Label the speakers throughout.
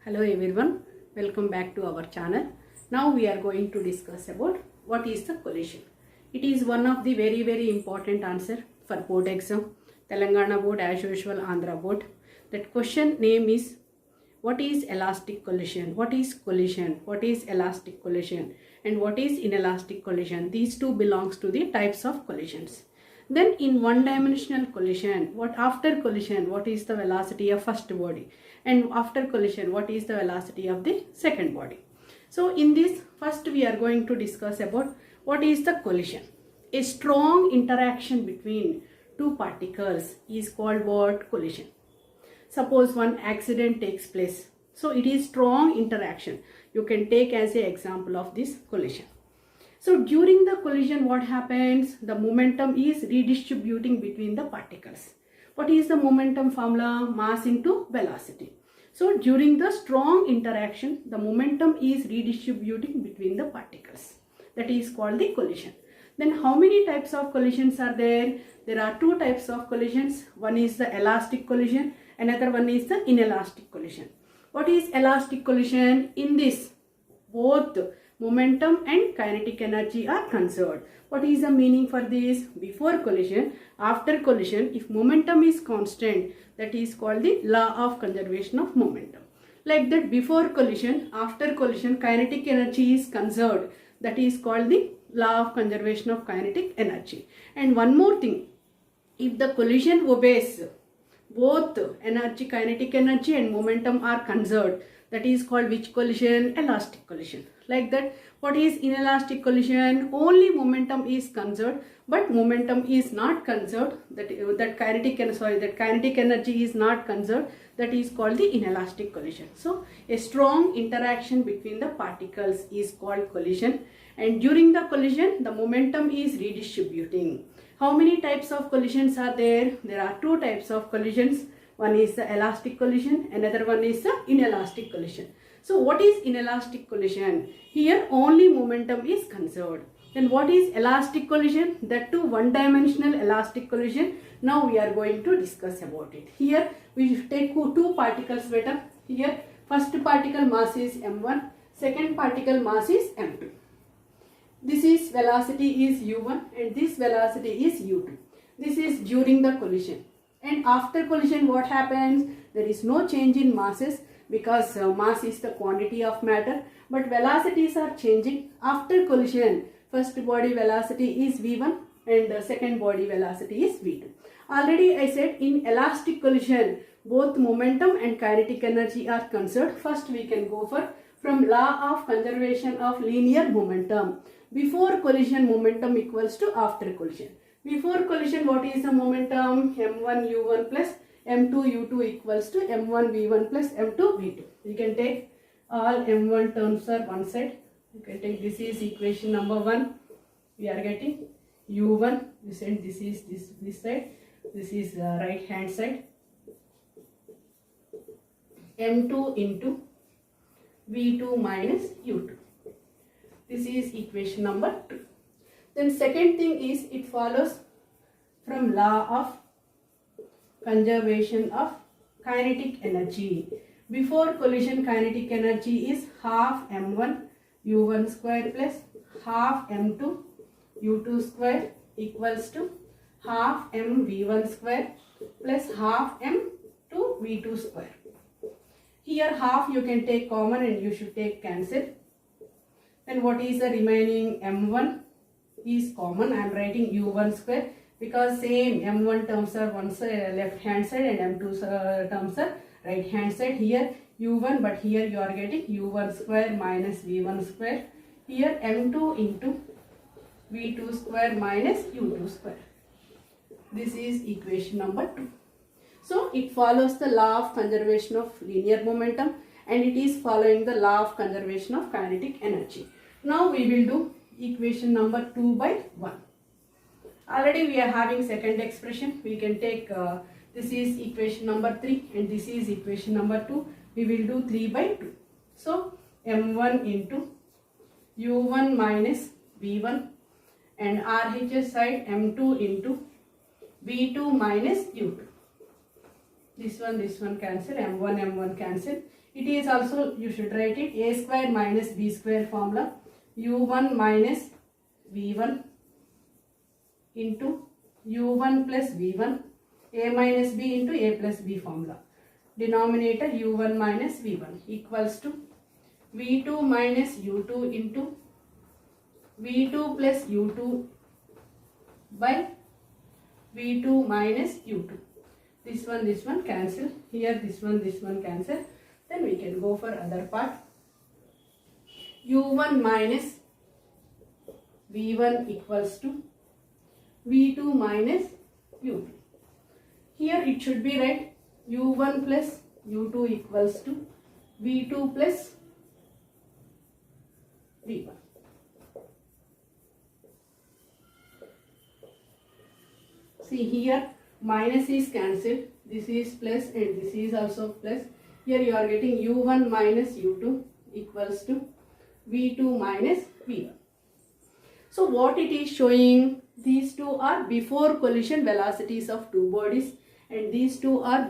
Speaker 1: Hello everyone, welcome back to our channel. Now we are going to discuss about what is the collision. It is one of the very important answer for board exam, Telangana board as usual, Andhra board. That question name is what is elastic collision, what is collision, what is elastic collision and what is inelastic collision. These two belongs to the types of collisions. Then in one-dimensional collision, after collision, what is the velocity of first body? And after collision, what is the velocity of the second body? So in this, first we are going to discuss about what is the collision. A strong interaction between two particles is called what? Collision. Suppose one accident takes place. So it is strong interaction. You can take as an example of this collision. So during the collision, what happens? The momentum is redistributing between the particles. What is the momentum formula? Mass into velocity. So during the strong interaction, the momentum is redistributing between the particles. That is called the collision. Then how many types of collisions are there? There are two types of collisions. One is the elastic collision. Another one is the inelastic collision. What is elastic collision? In this, both momentum and kinetic energy are conserved. What is the meaning for this? Before collision, after collision, if momentum is constant, that is called the law of conservation of momentum. Like that, before collision, after collision, kinetic energy is conserved. That is called the law of conservation of kinetic energy. And one more thing, if the collision obeys both energy, kinetic energy and momentum are conserved, that is called which collision? Elastic collision. Like that, what is inelastic collision? Only momentum is conserved, but momentum is not conserved. That kinetic energy is not conserved. That is called the inelastic collision. So a strong interaction between the particles is called collision, and during the collision, the momentum is redistributing. How many types of collisions are there? There are two types of collisions. One is the elastic collision, another one is the inelastic collision. So what is inelastic collision? Here only momentum is conserved. Then what is elastic collision? That too one-dimensional elastic collision. Now we are going to discuss about it. Here we take two particles better. Here first particle mass is m1, second particle mass is m2. This is velocity is u1 and this velocity is u2. This is during the collision. And after collision, what happens? There is no change in masses because mass is the quantity of matter, but velocities are changing. After collision, first body velocity is v1 and second body velocity is v2. Already I said in elastic collision, both momentum and kinetic energy are conserved. First we can go from law of conservation of linear momentum. Before collision, momentum equals to after collision. Before collision, what is the momentum? m1 u1 plus m2 u2 equals to m1 v1 plus m2 v2. You can take all m1 terms are one side. You can take this is equation number 1. We are getting u1. We said this is this side. This is right hand side. m2 into v2 minus u2. This is equation number 2. Then second thing is it follows from law of conservation of kinetic energy. Before collision, kinetic energy is half m1 u1 square plus half m2 u2 square equals to half m v1 square plus half m2 v2 square. Here half you can take common and you should take cancel. Then what is the remaining? m1 is common. I am writing u1 square because same m1 terms are one side left hand side and m2 terms are right hand side. Here u1, but here you are getting u1 square minus v1 square. Here m2 into v2 square minus u2 square. This is equation number 2. So it follows the law of conservation of linear momentum and it is following the law of conservation of kinetic energy. Now we will do equation number 2 by 1. Already we are having second expression. We can take this is equation number 3 and this is equation number 2. We will do 3 by 2. So m1 into u1 minus v1 and RHS side m2 into v2 minus u2. this one cancel, m1 cancel. It is also, you should write it, a square minus b square formula, u1 minus v1 into u1 plus v1, a minus b into a plus b formula. Denominator u1 minus v1 equals to v2 minus u2 into v2 plus u2 by v2 minus u2. This one cancel. Here this one cancel. Then we can go for other part. u1 minus v1 equals to v2 minus u2. Here it should be right, u1 plus u2 equals to v2 plus v1. See here, minus is cancelled, this is plus and this is also plus. Here you are getting u1 minus u2 equals to v2 minus v1. So what it is showing, these two are before collision velocities of two bodies and these two are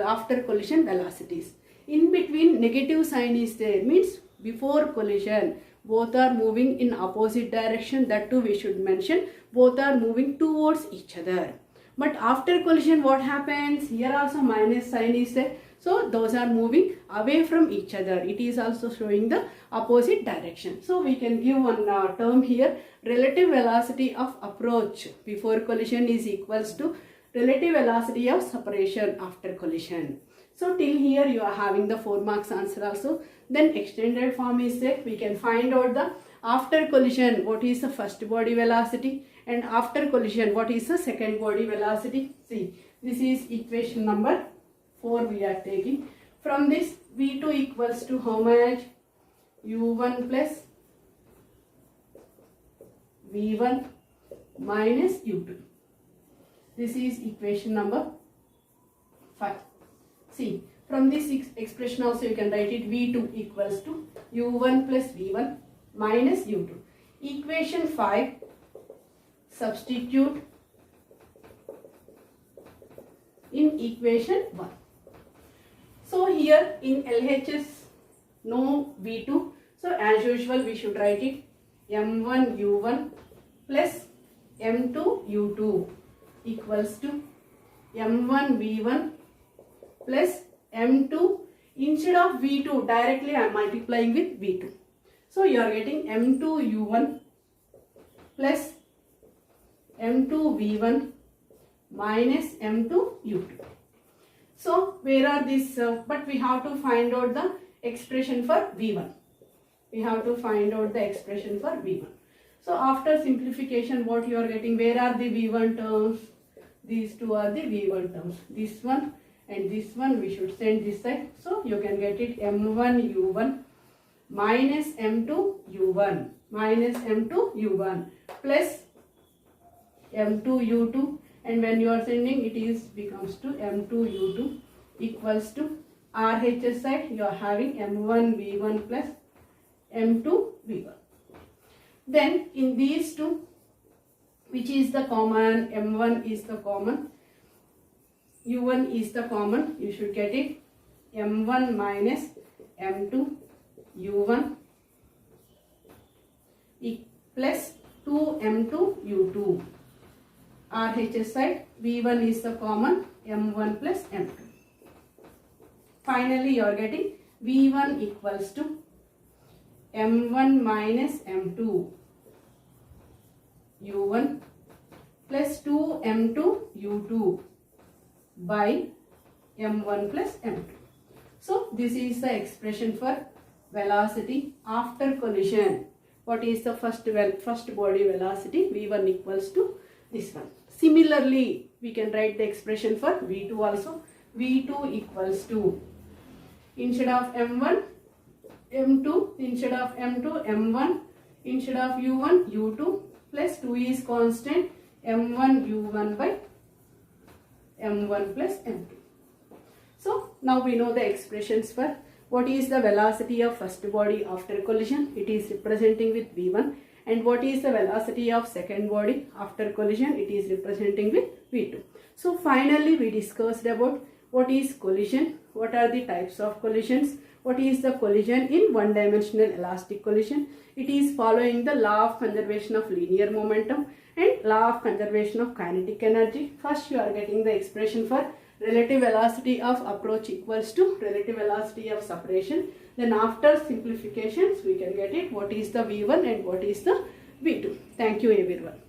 Speaker 1: after collision velocities. In between negative sign is there, means before collision both are moving in opposite direction. That too we should mention, both are moving towards each other. But after collision what happens, here also minus sign is there, so those are moving away from each other. It is also showing the opposite direction. So we can give one term here, relative velocity of approach before collision is equals to relative velocity of separation after collision. So till here you are having the 4 marks answer also. Then extended form is there, we can find out the after collision what is the first body velocity and after collision what is the second body velocity. See, this is equation number 4 we are taking. From this v2 equals to how much, u1 plus v1 minus u2. This is equation number 5. See, from this expression also you can write it, v2 equals to u1 plus v1 minus u2. Equation 5, substitute in equation 1. So here in LHS no v2, so as usual we should write it m1 u1 plus m2 u2 equals to m1 v1 plus m2, instead of v2 directly I am multiplying with v2. So you are getting m2 u1 plus m2 v1 minus m2 u2. So where are these, but we have to find out the expression for v1. We have to find out the expression for v1. So after simplification what you are getting, where are the v1 terms? These two are the v1 terms. This one and this one we should send this side. So you can get it m1 u1 minus m2 u1 minus m2 u1 plus m2 u2, and when you are sending it is becomes to m2 u2 equals to RHS side you are having m1 v1 plus m2 v1. Then in these two, which is the common, m1 is the common, u1 is the common, you should get it m1 minus m2 u1 plus 2m2 u2. RHS side v1 is the common, m1 plus m2. Finally you are getting v1 equals to m1 minus m2 u1 plus 2m2 u2 by m1 plus m2. So this is the expression for velocity after collision. What is the first body velocity? v1 equals to this one. Similarly we can write the expression for v2 also. v2 equals to, instead of m1 m2, instead of m2 m1, instead of u1 u2 plus 2 is constant, m1 u1 by m1 plus m2. So now we know the expressions for what is the velocity of first body after collision. It is representing with v1, and what is the velocity of second body after collision. It is representing with v2. So finally we discussed about what is collision, what are the types of collisions, what is the collision in one-dimensional elastic collision. It is following the law of conservation of linear momentum and law of conservation of kinetic energy. First you are getting the expression for relative velocity of approach equals to relative velocity of separation. Then after simplifications we can get it what is the V1 and what is the V2. Thank you everyone.